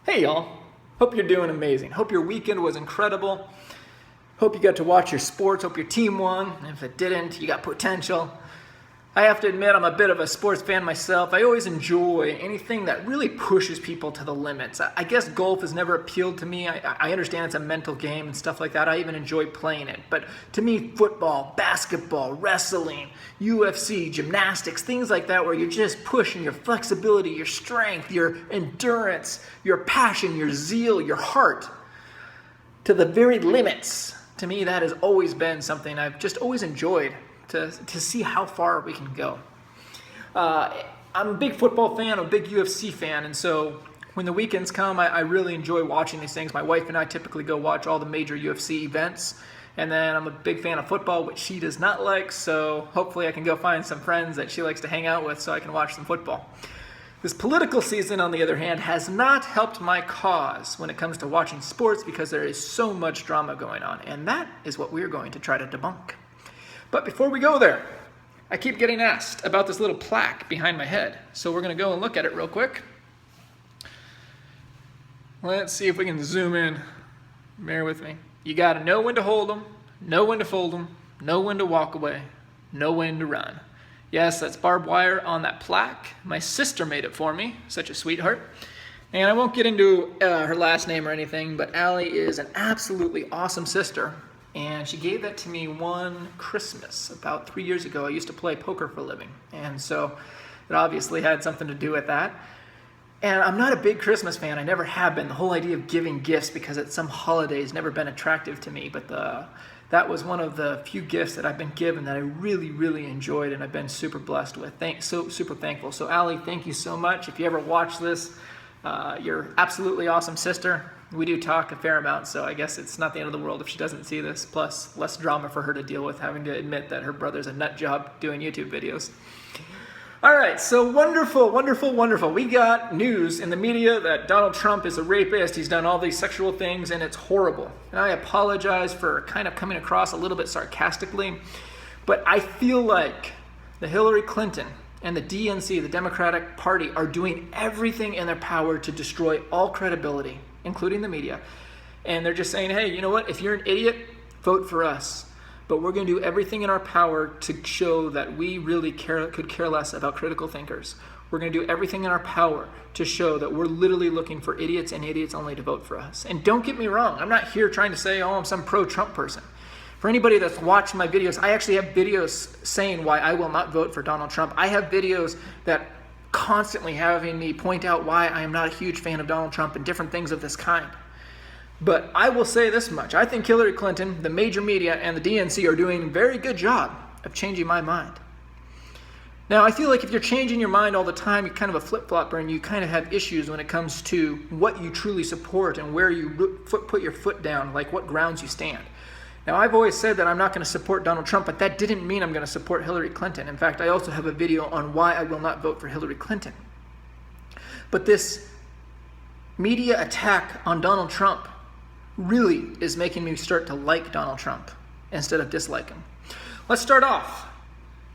Hey y'all, hope you're doing amazing. Hope your weekend was incredible. Hope you got to watch your sports. Hope your team won. And if it didn't, you got potential. I have to admit I'm a bit of a sports fan myself. I always enjoy anything that really pushes people to the limits. I guess golf has never appealed to me. I understand it's a mental game and stuff like that. I even enjoy playing it. But to me, football, basketball, wrestling, UFC, gymnastics, things like that where you're just pushing your flexibility, your strength, your endurance, your passion, your zeal, your heart to the very limits. To me, that has always been something I've just always enjoyed. To see how far we can go. I'm a big football fan, I'm a big UFC fan, and so when the weekends come, I really enjoy watching these things. My wife and I typically go watch all the major UFC events, and then I'm a big fan of football, which she does not like, so hopefully I can go find some friends that she likes to hang out with so I can watch some football. This political season, on the other hand, has not helped my cause when it comes to watching sports because there is so much drama going on, and that is what we're going to try to debunk. But before we go there, I keep getting asked about this little plaque behind my head. So we're going to go and look at it real quick. Let's see if we can zoom in. Bear with me. You got to know when to hold them, know when to fold them, know when to walk away, know when to run. Yes, that's barbed wire on that plaque. My sister made it for me, such a sweetheart. And I won't get into her last name or anything, but Allie is an absolutely awesome sister. And she gave that to me one Christmas about 3 years ago. I used to play poker for a living. And so it obviously had something to do with that. And I'm not a big Christmas fan. I never have been. The whole idea of giving gifts because it's some holiday has never been attractive to me. But that was one of the few gifts that I've been given that I really, really enjoyed and I've been super blessed with. Super thankful. So Allie, thank you so much. If you ever watch this, you're absolutely awesome sister. We do talk a fair amount, so I guess it's not the end of the world if she doesn't see this, plus less drama for her to deal with having to admit that her brother's a nut job doing YouTube videos. All right, so wonderful, wonderful, wonderful. We got news in the media that Donald Trump is a rapist. He's done all these sexual things, and it's horrible. And I apologize for kind of coming across a little bit sarcastically, but I feel like the Hillary Clinton and the DNC, the Democratic Party, are doing everything in their power to destroy all credibility, including the media. And they're just saying, hey, you know what? If you're an idiot, vote for us. But we're going to do everything in our power to show that we really could care less about critical thinkers. We're going to do everything in our power to show that we're literally looking for idiots and idiots only to vote for us. And don't get me wrong. I'm not here trying to say, oh, I'm some pro-Trump person. For anybody that's watched my videos, I actually have videos saying why I will not vote for Donald Trump. I have videos that constantly having me point out why I am not a huge fan of Donald Trump and different things of this kind. But I will say this much. I think Hillary Clinton, the major media, and the DNC are doing a very good job of changing my mind. Now, I feel like if you're changing your mind all the time, you're kind of a flip-flopper and you kind of have issues when it comes to what you truly support and where you put your foot down, like what grounds you stand. Now, I've always said that I'm not going to support Donald Trump, but that didn't mean I'm going to support Hillary Clinton. In fact, I also have a video on why I will not vote for Hillary Clinton. But this media attack on Donald Trump really is making me start to like Donald Trump instead of dislike him. Let's start off.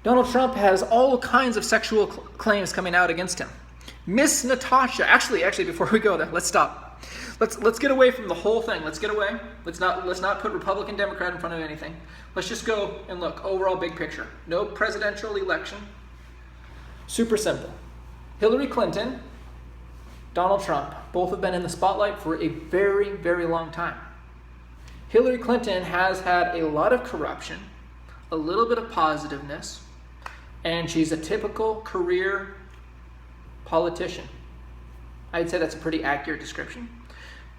Donald Trump has all kinds of sexual claims coming out against him. Miss Natasha, actually, before we go there, let's stop. Let's get away from the whole thing. Let's get away. Let's not put Republican, Democrat in front of anything. Let's just go and look overall big picture. No presidential election. Super simple. Hillary Clinton, Donald Trump, both have been in the spotlight for a very, very long time. Hillary Clinton has had a lot of corruption, a little bit of positiveness, and she's a typical career politician. I'd say that's a pretty accurate description.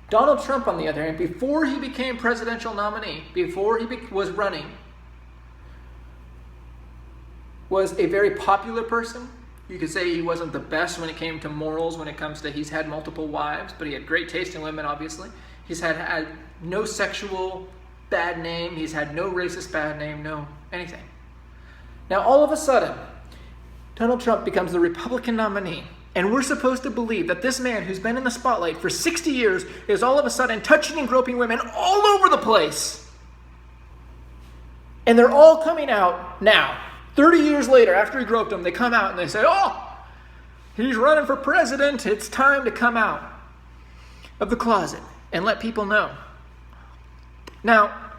Donald Trump, on the other hand, before he became presidential nominee, before he was running, was a very popular person. You could say he wasn't the best when it came to morals, when it comes to he's had multiple wives, but he had great taste in women, obviously. He's had no sexual bad name. He's had no racist bad name, no anything. Now, all of a sudden, Donald Trump becomes the Republican nominee. And we're supposed to believe that this man who's been in the spotlight for 60 years is all of a sudden touching and groping women all over the place. And they're all coming out now. 30 years later, after he groped them, they come out and they say, oh, he's running for president. It's time to come out. of the closet and let people know. Now,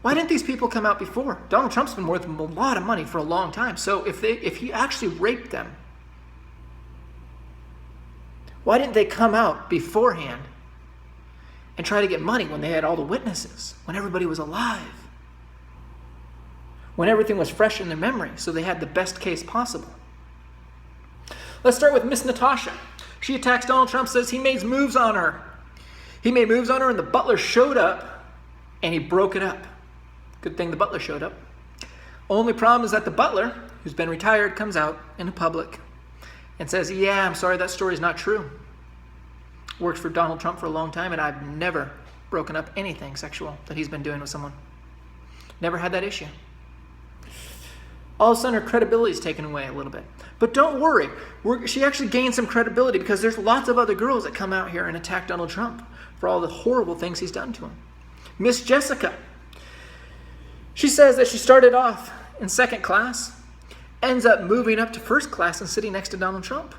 why didn't these people come out before? Donald Trump's been worth a lot of money for a long time. So if he actually raped them, why didn't they come out beforehand and try to get money when they had all the witnesses, when everybody was alive, when everything was fresh in their memory, so they had the best case possible? Let's start with Miss Natasha. She attacks Donald Trump, says he made moves on her. He made moves on her and the butler showed up and he broke it up. Good thing the butler showed up. Only problem is that the butler, who's been retired, comes out in the public and says, yeah, I'm sorry, that story's not true. Worked for Donald Trump for a long time and I've never broken up anything sexual that he's been doing with someone. Never had that issue. All of a sudden her credibility is taken away a little bit. But don't worry, she actually gained some credibility because there's lots of other girls that come out here and attack Donald Trump for all the horrible things he's done to him. Miss Jessica, she says that she started off in second class, ends up moving up to first class and sitting next to Donald Trump.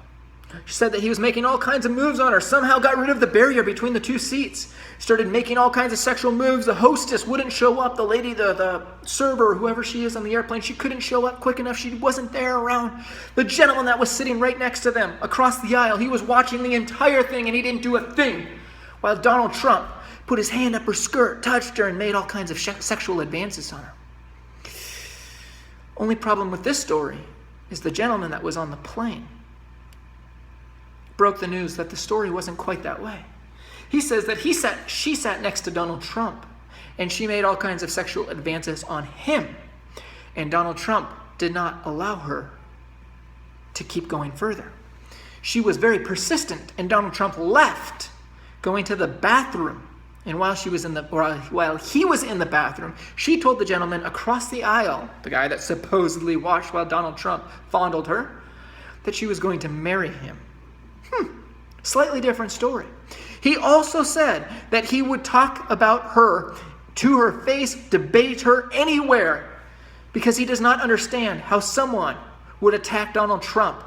She said that he was making all kinds of moves on her, somehow got rid of the barrier between the two seats, started making all kinds of sexual moves. The hostess wouldn't show up. The lady, the server, whoever she is on the airplane, she couldn't show up quick enough. She wasn't there around. The gentleman that was sitting right next to them across the aisle, he was watching the entire thing and he didn't do a thing, while Donald Trump put his hand up her skirt, touched her, and made all kinds of sexual advances on her. Only problem with this story is the gentleman that was on the plane broke the news that the story wasn't quite that way. He says that she sat next to Donald Trump and she made all kinds of sexual advances on him. And Donald Trump did not allow her to keep going further. She was very persistent and Donald Trump left, going to the bathroom. And while he was in the bathroom, she told the gentleman across the aisle, the guy that supposedly watched while Donald Trump fondled her, that she was going to marry him. Slightly different story. He also said that he would talk about her to her face, debate her anywhere, because he does not understand how someone would attack Donald Trump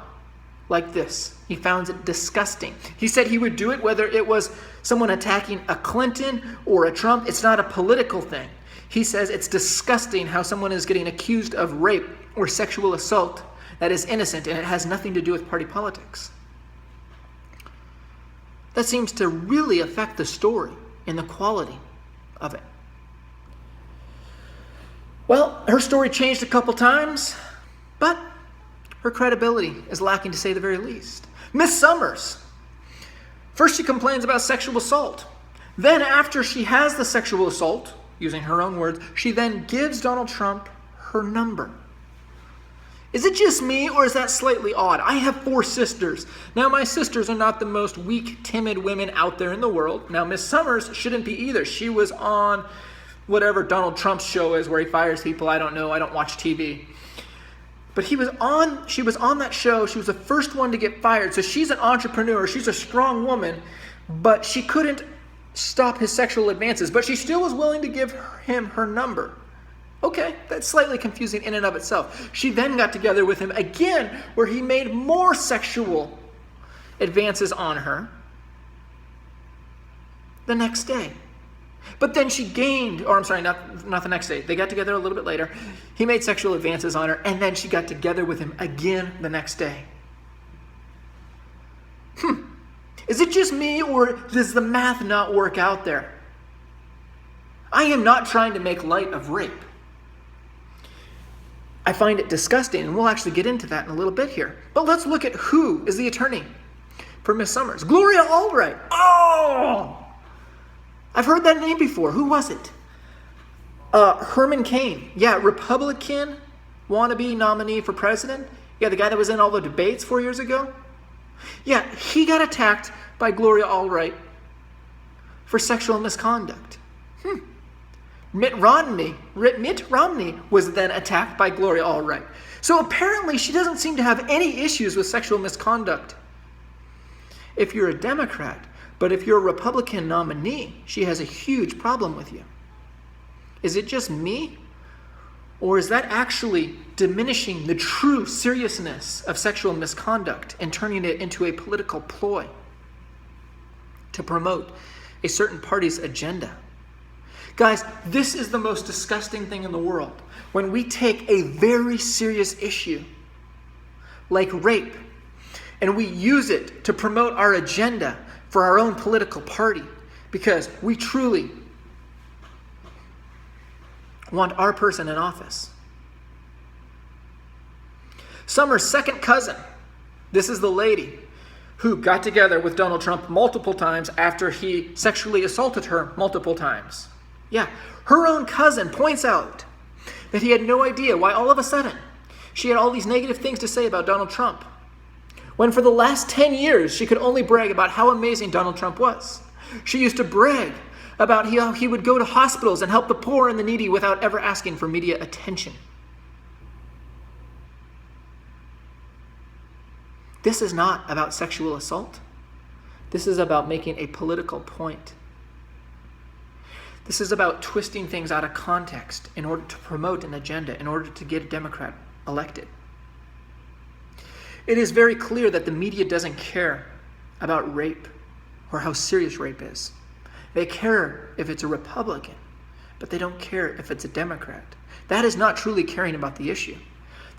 like this. He found it disgusting. He said he would do it whether it was someone attacking a Clinton or a Trump. It's not a political thing. He says it's disgusting how someone is getting accused of rape or sexual assault that is innocent and it has nothing to do with party politics. That seems to really affect the story and the quality of it. Well, her story changed a couple times, but her credibility is lacking to say the very least. Miss Sommers. First she complains about sexual assault. Then after she has the sexual assault, using her own words, she then gives Donald Trump her number. Is it just me or is that slightly odd? I have 4 sisters. Now my sisters are not the most weak, timid women out there in the world. Now Miss Sommers shouldn't be either. She was on whatever Donald Trump's show is where he fires people. I don't know. I don't watch TV. But she was on that show. She was the first one to get fired. So she's an entrepreneur. She's a strong woman. But she couldn't stop his sexual advances. But she still was willing to give him her number. Okay, that's slightly confusing in and of itself. She then got together with him again, where he made more sexual advances on her the next day. But then she gained, or I'm sorry, not the next day. They got together a little bit later. He made sexual advances on her, and then she got together with him again the next day. Is it just me, or does the math not work out there? I am not trying to make light of rape. I find it disgusting, and we'll actually get into that in a little bit here. But let's look at who is the attorney for Miss Sommers. Gloria Allred. Oh! I've heard that name before. Who was it? Herman Cain. Yeah, Republican wannabe nominee for president. Yeah, the guy that was in all the debates 4 years ago. Yeah, he got attacked by Gloria Allred for sexual misconduct. Mitt Romney was then attacked by Gloria Allred. So apparently she doesn't seem to have any issues with sexual misconduct if you're a Democrat. But if you're a Republican nominee, she has a huge problem with you. Is it just me? Or is that actually diminishing the true seriousness of sexual misconduct and turning it into a political ploy to promote a certain party's agenda. Guys, this is the most disgusting thing in the world. When we take a very serious issue, like rape, and we use it to promote our agenda for our own political party, because we truly want our person in office. Sommer's second cousin, this is the lady who got together with Donald Trump multiple times after he sexually assaulted her multiple times. Yeah, her own cousin points out that he had no idea why all of a sudden she had all these negative things to say about Donald Trump, when for the last 10 years she could only brag about how amazing Donald Trump was. She used to brag about how he would go to hospitals and help the poor and the needy without ever asking for media attention. This is not about sexual assault. This is about making a political point. This is about twisting things out of context in order to promote an agenda, in order to get a Democrat elected. It is very clear that the media doesn't care about rape or how serious rape is. They care if it's a Republican, but they don't care if it's a Democrat. That is not truly caring about the issue.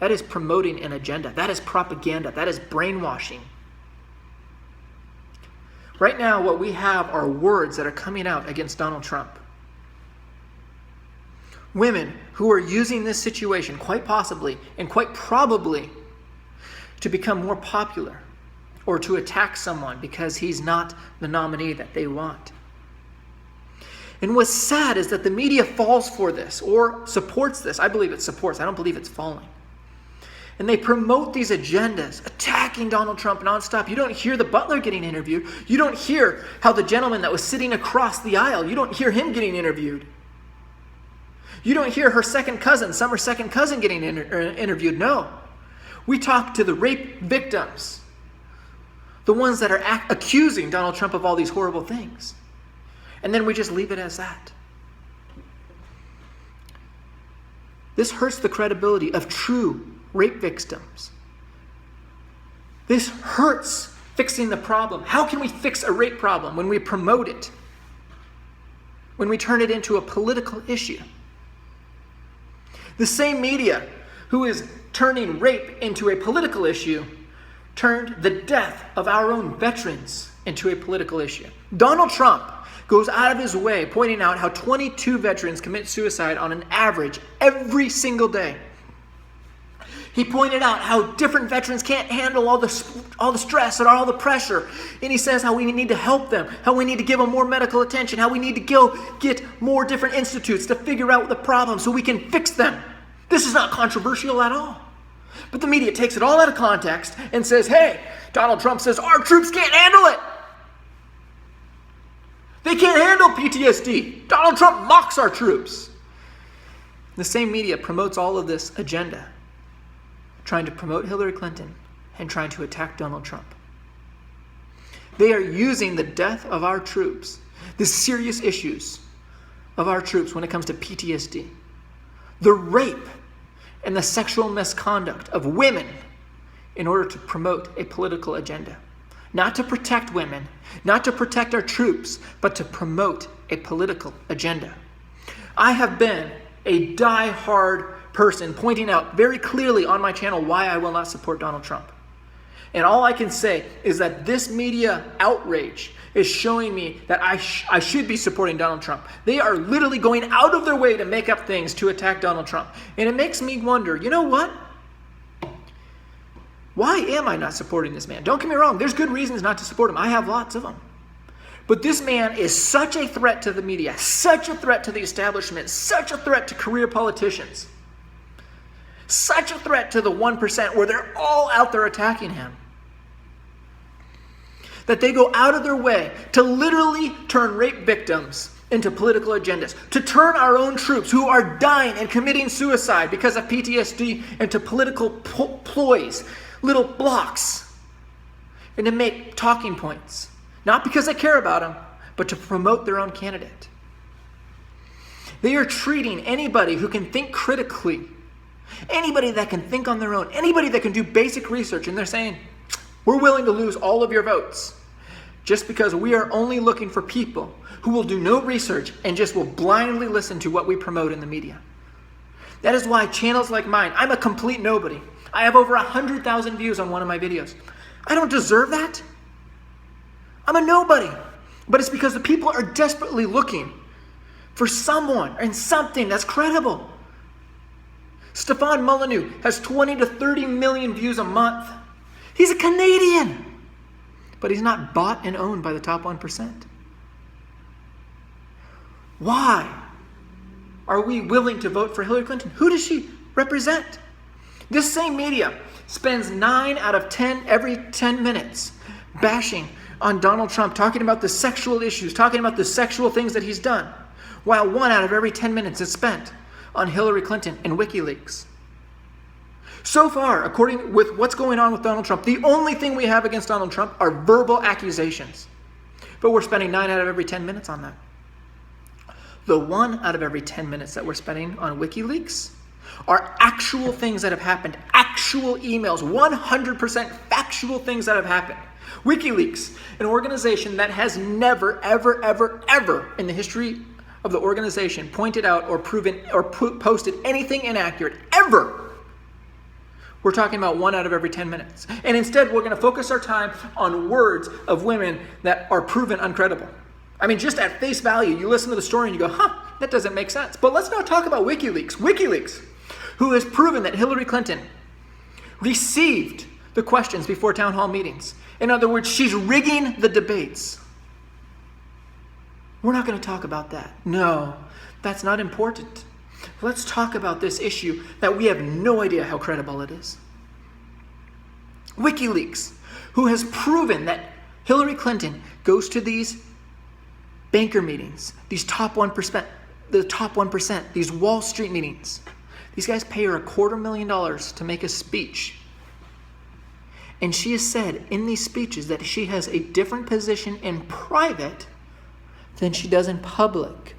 That is promoting an agenda. That is propaganda. That is brainwashing. Right now, what we have are words that are coming out against Donald Trump. Women who are using this situation, quite possibly and quite probably, to become more popular or to attack someone because he's not the nominee that they want. And what's sad is that the media falls for this or supports this. I believe it supports. I don't believe it's falling. And they promote these agendas, attacking Donald Trump nonstop. You don't hear the butler getting interviewed. You don't hear how the gentleman that was sitting across the aisle, you don't hear him getting interviewed. You don't hear her second cousin, Sommer's second cousin, getting interviewed. No. We talk to the rape victims, the ones that are accusing Donald Trump of all these horrible things. And then we just leave it as that. This hurts the credibility of true rape victims. This hurts fixing the problem. How can we fix a rape problem when we promote it? When we turn it into a political issue? The same media who is turning rape into a political issue turned the death of our own veterans into a political issue. Donald Trump goes out of his way pointing out how 22 veterans commit suicide on an average every single day. He pointed out how different veterans can't handle all the stress and all the pressure. And he says how we need to help them, how we need to give them more medical attention, how we need to go get more different institutes to figure out the problem so we can fix them. This is not controversial at all. But the media takes it all out of context and says, hey, Donald Trump says our troops can't handle it. They can't handle PTSD. Donald Trump mocks our troops. The same media promotes all of this agenda, trying to promote Hillary Clinton and trying to attack Donald Trump. They are using the death of our troops, the serious issues of our troops when it comes to PTSD, the rape and the sexual misconduct of women in order to promote a political agenda. Not to protect women, not to protect our troops, but to promote a political agenda. I have been a die-hard person pointing out very clearly on my channel why I will not support Donald Trump. And all I can say is that this media outrage is showing me that I should be supporting Donald Trump. They are literally going out of their way to make up things to attack Donald Trump. And it makes me wonder, you know what? Why am I not supporting this man? Don't get me wrong, there's good reasons not to support him. I have lots of them. But this man is such a threat to the media, such a threat to the establishment, such a threat to career politicians, such a threat to the 1% where they're all out there attacking him, that they go out of their way to literally turn rape victims into political agendas, to turn our own troops who are dying and committing suicide because of PTSD into political ploys, little blocks, and to make talking points. Not because they care about them, but to promote their own candidate. They are treating anybody who can think critically, anybody that can think on their own, anybody that can do basic research, and they're saying, we're willing to lose all of your votes just because we are only looking for people who will do no research and just will blindly listen to what we promote in the media. That is why channels like mine, I'm a complete nobody. I have over 100,000 views on one of my videos. I don't deserve that. I'm a nobody. But it's because the people are desperately looking for someone and something that's credible. Stefan Molyneux has 20 to 30 million views a month. He's a Canadian, but he's not bought and owned by the top 1%. Why are we willing to vote for Hillary Clinton? Who does she represent? This same media spends 9 out of 10 every 10 minutes bashing on Donald Trump, talking about the sexual issues, talking about the sexual things that he's done, while 1 out of every 10 minutes is spent on Hillary Clinton and WikiLeaks. So far, according with what's going on with Donald Trump, the only thing we have against Donald Trump are verbal accusations. But we're spending 9 out of every 10 minutes on that. The 1 out of every 10 minutes that we're spending on WikiLeaks are actual things that have happened, actual emails, 100% factual things that have happened. WikiLeaks, an organization that has never, ever, ever, ever in the history of the organization pointed out or proven or posted anything inaccurate, ever. We're talking about 1 out of every 10 minutes. And instead, we're going to focus our time on words of women that are proven uncredible. I mean, just at face value, you listen to the story and you go, that doesn't make sense. But let's now talk about WikiLeaks. WikiLeaks, who has proven that Hillary Clinton received the questions before town hall meetings. In other words, she's rigging the debates. We're not going to talk about that. No, that's not important. Let's talk about this issue that we have no idea how credible it is. WikiLeaks, who has proven that Hillary Clinton goes to these banker meetings, these top 1%, the top 1%, these Wall Street meetings. These guys pay her $250,000 to make a speech. And she has said in these speeches that she has a different position in private than she does in public.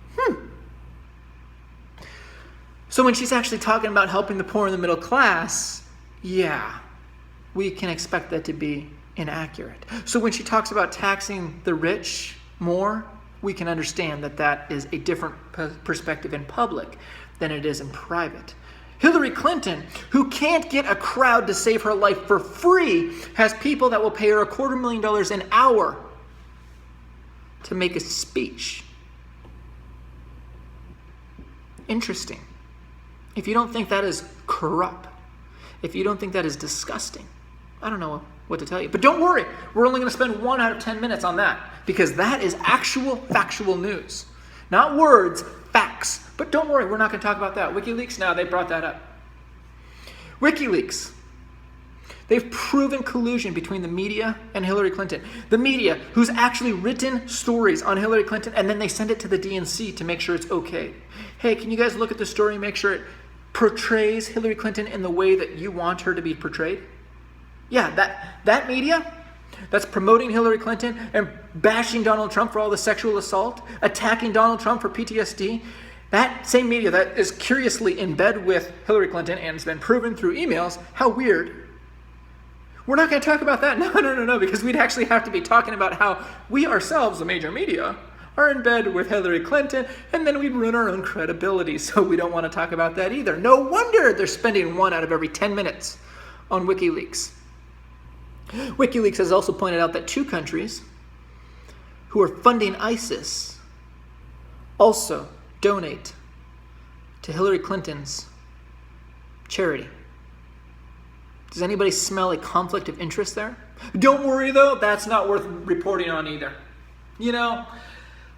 So when she's actually talking about helping the poor and the middle class, yeah, we can expect that to be inaccurate. So when she talks about taxing the rich more, we can understand that that is a different perspective in public than it is in private. Hillary Clinton, who can't get a crowd to save her life for free, has people that will pay her $250,000 an hour to make a speech. Interesting. If you don't think that is corrupt, if you don't think that is disgusting, I don't know what to tell you. But don't worry, we're only going to spend 1 out of 10 minutes on that, because that is actual factual news. Not words, facts. But don't worry, we're not going to talk about that. WikiLeaks, now they brought that up. WikiLeaks, they've proven collusion between the media and Hillary Clinton. The media, who's actually written stories on Hillary Clinton, and then they send it to the DNC to make sure it's okay. Hey, can you guys look at the story and make sure it portrays Hillary Clinton in the way that you want her to be portrayed? Yeah, that media that's promoting Hillary Clinton and bashing Donald Trump for all the sexual assault, attacking Donald Trump for PTSD, that same media that is curiously in bed with Hillary Clinton and has been proven through emails, how weird. We're not going to talk about that. No, because we'd actually have to be talking about how we ourselves, the major media, are in bed with Hillary Clinton, and then we'd ruin our own credibility, so we don't want to talk about that either. No wonder they're spending 1 out of every 10 minutes on WikiLeaks. WikiLeaks has also pointed out that 2 countries who are funding ISIS also donate to Hillary Clinton's charity. Does anybody smell a conflict of interest there? Don't worry though, that's not worth reporting on either. You know,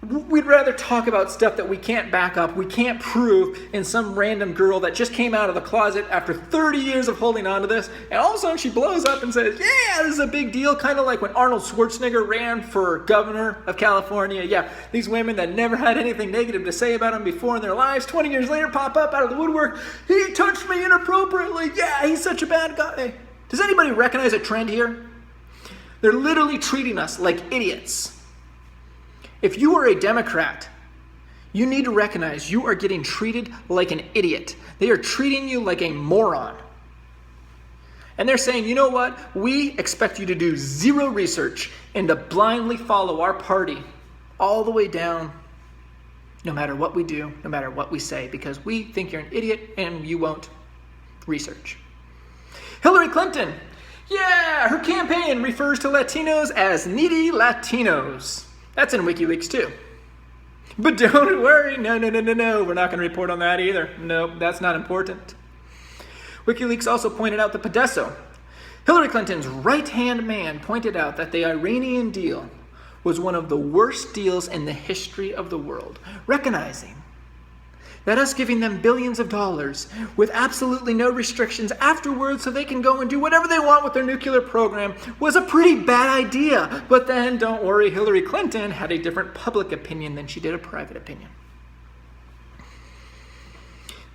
we'd rather talk about stuff that we can't back up, we can't prove in some random girl that just came out of the closet after 30 years of holding on to this, and all of a sudden she blows up and says, yeah, this is a big deal, kind of like when Arnold Schwarzenegger ran for governor of California. Yeah, these women that never had anything negative to say about him before in their lives, 20 years later pop up out of the woodwork, he touched me inappropriately, yeah, he's such a bad guy. Does anybody recognize a trend here? They're literally treating us like idiots. If you are a Democrat, you need to recognize you are getting treated like an idiot. They are treating you like a moron. And they're saying, you know what? We expect you to do zero research and to blindly follow our party all the way down, no matter what we do, no matter what we say, because we think you're an idiot and you won't research. Hillary Clinton. Yeah, her campaign refers to Latinos as needy Latinos. That's in WikiLeaks too. But don't worry, no, we're not going to report on that either. No, that's not important. WikiLeaks also pointed out the Podesto. Hillary Clinton's right-hand man pointed out that the Iranian deal was one of the worst deals in the history of the world, recognizing that us giving them billions of dollars with absolutely no restrictions afterwards so they can go and do whatever they want with their nuclear program was a pretty bad idea. But then, don't worry, Hillary Clinton had a different public opinion than she did a private opinion.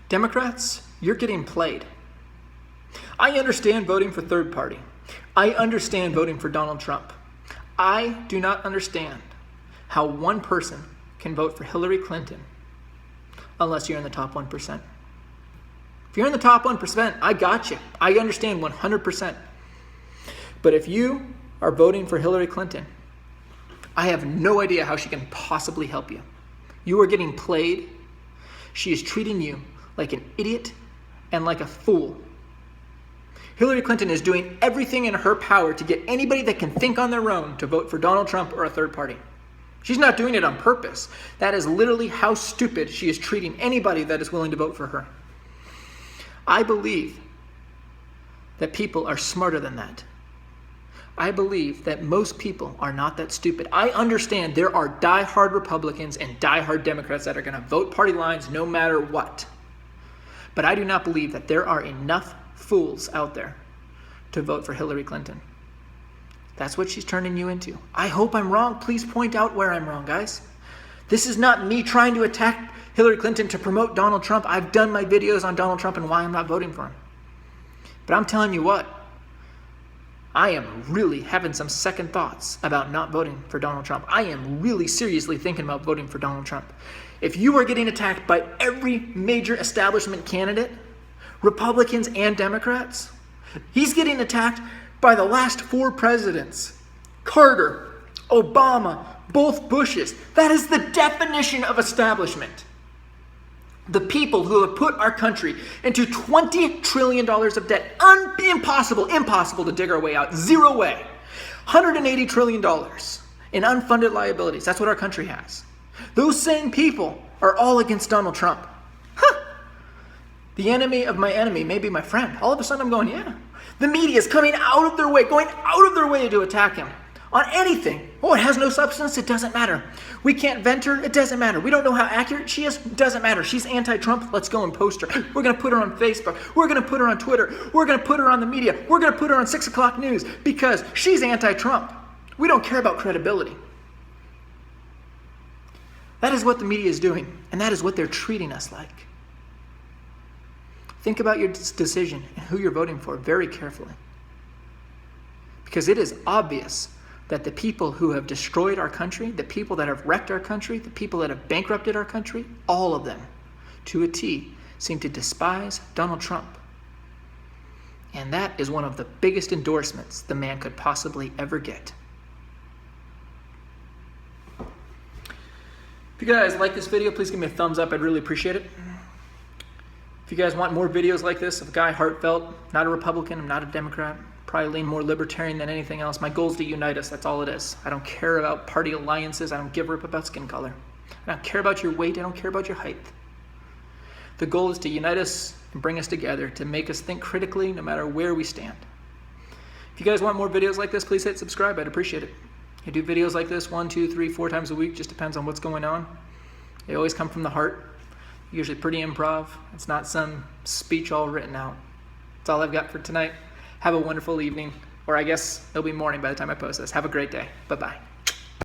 Democrats, you're getting played. I understand voting for third party. I understand voting for Donald Trump. I do not understand how one person can vote for Hillary Clinton unless you're in the top 1%. If you're in the top 1%, I got you. I understand 100%. But if you are voting for Hillary Clinton, I have no idea how she can possibly help you. You are getting played. She is treating you like an idiot and like a fool. Hillary Clinton is doing everything in her power to get anybody that can think on their own to vote for Donald Trump or a third party. She's not doing it on purpose. That is literally how stupid she is treating anybody that is willing to vote for her. I believe that people are smarter than that. I believe that most people are not that stupid. I understand there are diehard Republicans and diehard Democrats that are going to vote party lines no matter what. But I do not believe that there are enough fools out there to vote for Hillary Clinton. That's what she's turning you into. I hope I'm wrong. Please point out where I'm wrong, guys. This is not me trying to attack Hillary Clinton to promote Donald Trump. I've done my videos on Donald Trump and why I'm not voting for him. But I'm telling you what, I am really having some second thoughts about not voting for Donald Trump. I am really seriously thinking about voting for Donald Trump. If you are getting attacked by every major establishment candidate, Republicans and Democrats, he's getting attacked by the last 4 presidents. Carter, Obama, both Bushes. That is the definition of establishment. The people who have put our country into $20 trillion of debt. Impossible to dig our way out. Zero way. $180 trillion in unfunded liabilities. That's what our country has. Those same people are all against Donald Trump. The enemy of my enemy may be my friend. All of a sudden I'm going, yeah. The media is going out of their way to attack him on anything. Oh, it has no substance. It doesn't matter. We can't vent her. It doesn't matter. We don't know how accurate she is. It doesn't matter. She's anti-Trump. Let's go and post her. We're going to put her on Facebook. We're going to put her on Twitter. We're going to put her on the media. We're going to put her on 6 o'clock news because she's anti-Trump. We don't care about credibility. That is what the media is doing, and that is what they're treating us like. Think about your decision and who you're voting for very carefully. Because it is obvious that the people who have destroyed our country, the people that have wrecked our country, the people that have bankrupted our country, all of them, to a T, seem to despise Donald Trump. And that is one of the biggest endorsements the man could possibly ever get. If you guys like this video, please give me a thumbs up. I'd really appreciate it. If you guys want more videos like this of a guy heartfelt, not a Republican, I'm not a Democrat, probably lean more libertarian than anything else. My goal is to unite us. That's all it is. I don't care about party alliances. I don't give a rip about skin color. I don't care about your weight. I don't care about your height. The goal is to unite us and bring us together, to make us think critically no matter where we stand. If you guys want more videos like this, please hit subscribe. I'd appreciate it. I do videos like this 1, 2, 3, 4 times a week. Just depends on what's going on. They always come from the heart. Usually pretty improv. It's not some speech all written out. That's all I've got for tonight. Have a wonderful evening, or I guess it'll be morning by the time I post this. Have a great day. Bye-bye.